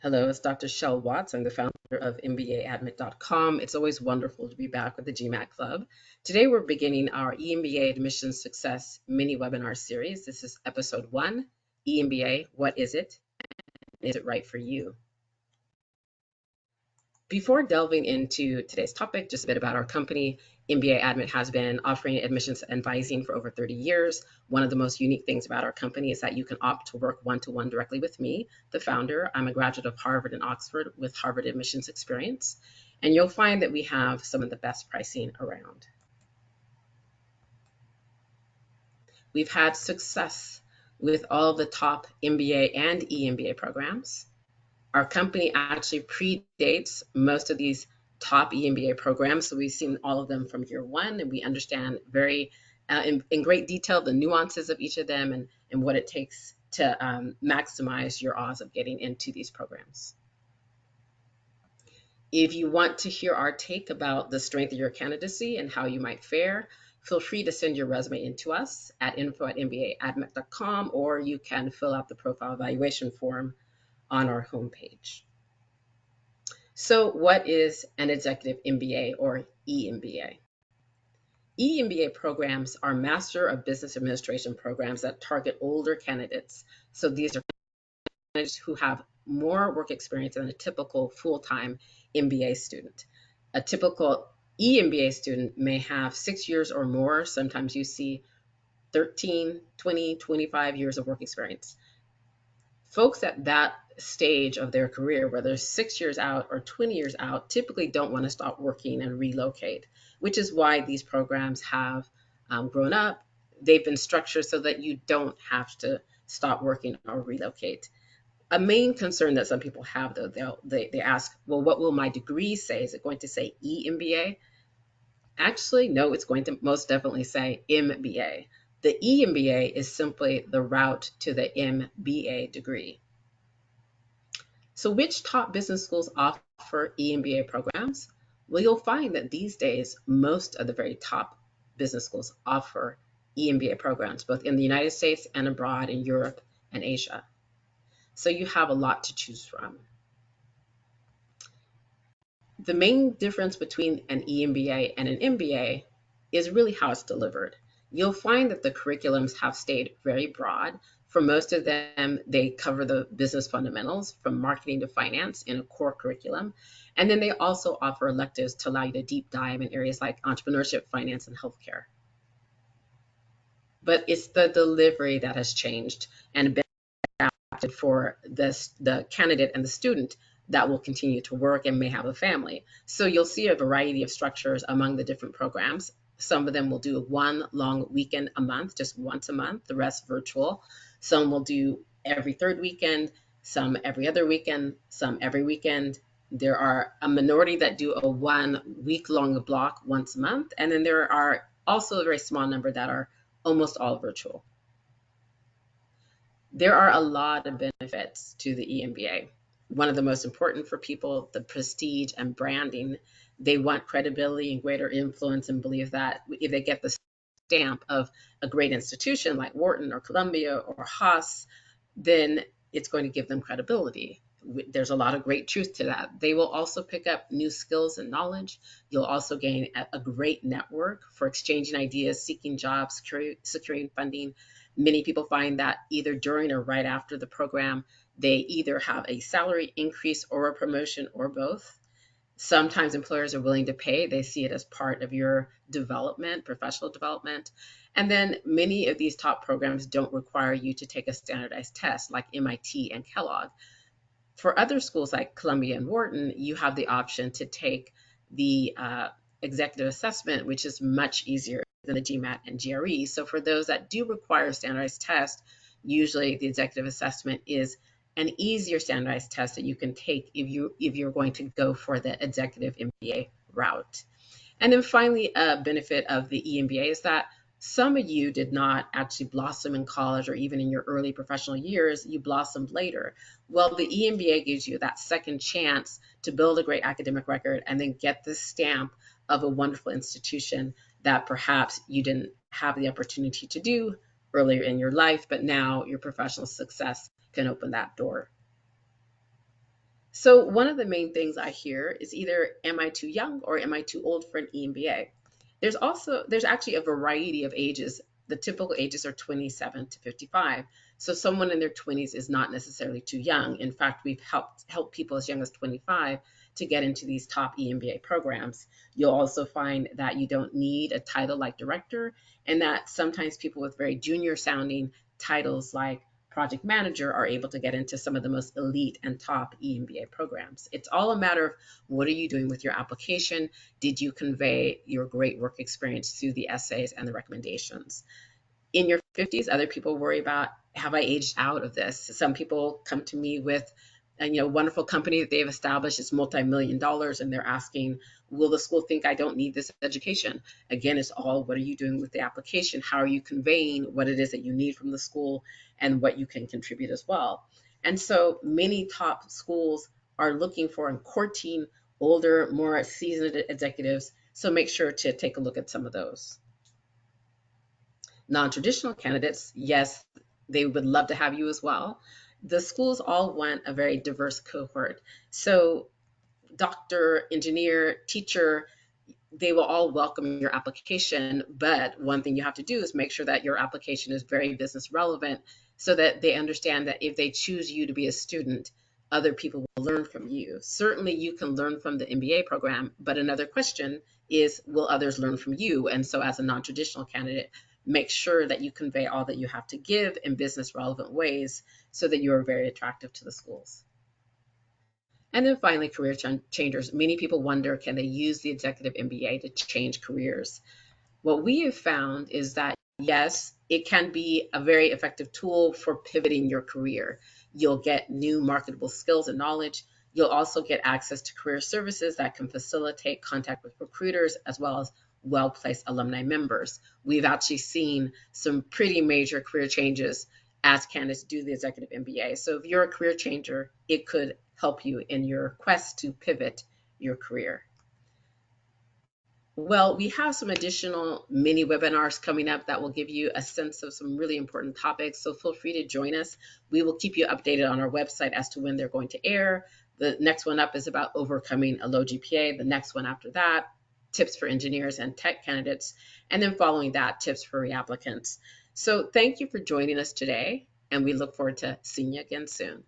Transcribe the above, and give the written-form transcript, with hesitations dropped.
Hello, it's Dr. Shel Watts. I'm the founder of MBA Admit.com. It's always wonderful to be back with the GMAT Club. Today, we're beginning our EMBA Admissions Success mini webinar series. This is episode 1, EMBA, What is it? Is it right for you? Before delving into today's topic, just a bit about our company. MBA Admit has been offering admissions advising for over 30 years. One of the most unique things about our company is that you can opt to work one-to-one directly with me, the founder. I'm a graduate of Harvard and Oxford with Harvard admissions experience. And you'll find that we have some of the best pricing around. We've had success with all the top MBA and EMBA programs. Our company actually predates most of these top EMBA programs, so we've seen all of them from year one, and we understand very in great detail the nuances of each of them and what it takes to maximize your odds of getting into these programs. If you want to hear our take about the strength of your candidacy and how you might fare, feel free to send your resume in to us at info@mbaadmit.com, or you can fill out the profile evaluation form on our homepage. So what is an Executive MBA or EMBA? EMBA programs are Master of Business Administration programs that target older candidates. So these are candidates who have more work experience than a typical full-time MBA student. A typical EMBA student may have 6 years or more. Sometimes you see 13, 20, 25 years of work experience. Folks at that stage of their career, whether 6 years out or 20 years out, typically don't want to stop working and relocate, which is why these programs have grown up. They've been structured so that you don't have to stop working or relocate. A main concern that some people have, though, they ask, well, what will my degree say? Is it going to say EMBA? Actually, no, it's going to most definitely say MBA. The EMBA is simply the route to the MBA degree. So which top business schools offer EMBA programs? Well, you'll find that these days, most of the very top business schools offer EMBA programs, both in the United States and abroad in Europe and Asia. So you have a lot to choose from. The main difference between an EMBA and an MBA is really how it's delivered. You'll find that the curriculums have stayed very broad. For most of them, they cover the business fundamentals from marketing to finance in a core curriculum. And then they also offer electives to allow you to deep dive in areas like entrepreneurship, finance, and healthcare. But it's the delivery that has changed and been adapted for the candidate and the student that will continue to work and may have a family. So you'll see a variety of structures among the different programs. Some of them will do one long weekend a month, just once a month, the rest virtual. Some will do every third weekend, some every other weekend, some every weekend. There are a minority that do a 1 week long block once a month. And then there are also a very small number that are almost all virtual. There are a lot of benefits to the EMBA. One of the most important for people, the prestige and branding. They want credibility and greater influence and believe that if they get the stamp of a great institution like Wharton or Columbia or Haas, then it's going to give them credibility. There's a lot of great truth to that. They will also pick up new skills and knowledge. You'll also gain a great network for exchanging ideas, seeking jobs, securing funding. Many people find that either during or right after the program, they either have a salary increase or a promotion or both. Sometimes employers are willing to pay. They see it as part of your development, professional development. And then many of these top programs don't require you to take a standardized test like MIT and Kellogg. For other schools like Columbia and Wharton, you have the option to take the executive assessment, which is much easier than the GMAT and GRE. So for those that do require a standardized test, usually the executive assessment is an easier standardized test that you can take if you're going to go for the executive MBA route. And then finally, a benefit of the EMBA is that some of you did not actually blossom in college or even in your early professional years, you blossomed later. Well, the EMBA gives you that second chance to build a great academic record and then get the stamp of a wonderful institution that perhaps you didn't have the opportunity to do earlier in your life, but now your professional success can open that door. So one of the main things I hear is either am I too young or am I too old for an EMBA? There's actually a variety of ages. The typical ages are 27 to 55. So someone in their 20s is not necessarily too young. In fact, we've helped people as young as 25 to get into these top EMBA programs. You'll also find that you don't need a title like director, and that sometimes people with very junior sounding titles like project manager are able to get into some of the most elite and top EMBA programs. It's all a matter of what are you doing with your application? Did you convey your great work experience through the essays and the recommendations? In your 50s, other people worry about, have I aged out of this? Some people come to me with a wonderful company that they've established. It's multi-million dollars, and they're asking, will the school think I don't need this education? Again, it's all, what are you doing with the application? How are you conveying what it is that you need from the school and what you can contribute as well? And so many top schools are looking for and courting older, more seasoned executives. So make sure to take a look at some of those. Non-traditional candidates, yes, they would love to have you as well. The schools all want a very diverse cohort. So doctor, engineer, teacher, they will all welcome your application. But one thing you have to do is make sure that your application is very business relevant so that they understand that if they choose you to be a student, other people will learn from you. Certainly you can learn from the MBA program, but another question is, will others learn from you? And so as a non-traditional candidate, make sure that you convey all that you have to give in business relevant ways so that you are very attractive to the schools. And then finally, career changers. Many people wonder, can they use the Executive MBA to change careers? What we have found is that yes, it can be a very effective tool for pivoting your career. You'll get new marketable skills and knowledge. You'll also get access to career services that can facilitate contact with recruiters as well as well-placed alumni members. We've actually seen some pretty major career changes as candidates do the Executive MBA. So if you're a career changer, it could help you in your quest to pivot your career. Well, we have some additional mini webinars coming up that will give you a sense of some really important topics. So feel free to join us. We will keep you updated on our website as to when they're going to air. The next one up is about overcoming a low GPA. The next one after that, tips for engineers and tech candidates. And then following that, tips for reapplicants. So thank you for joining us today, and we look forward to seeing you again soon.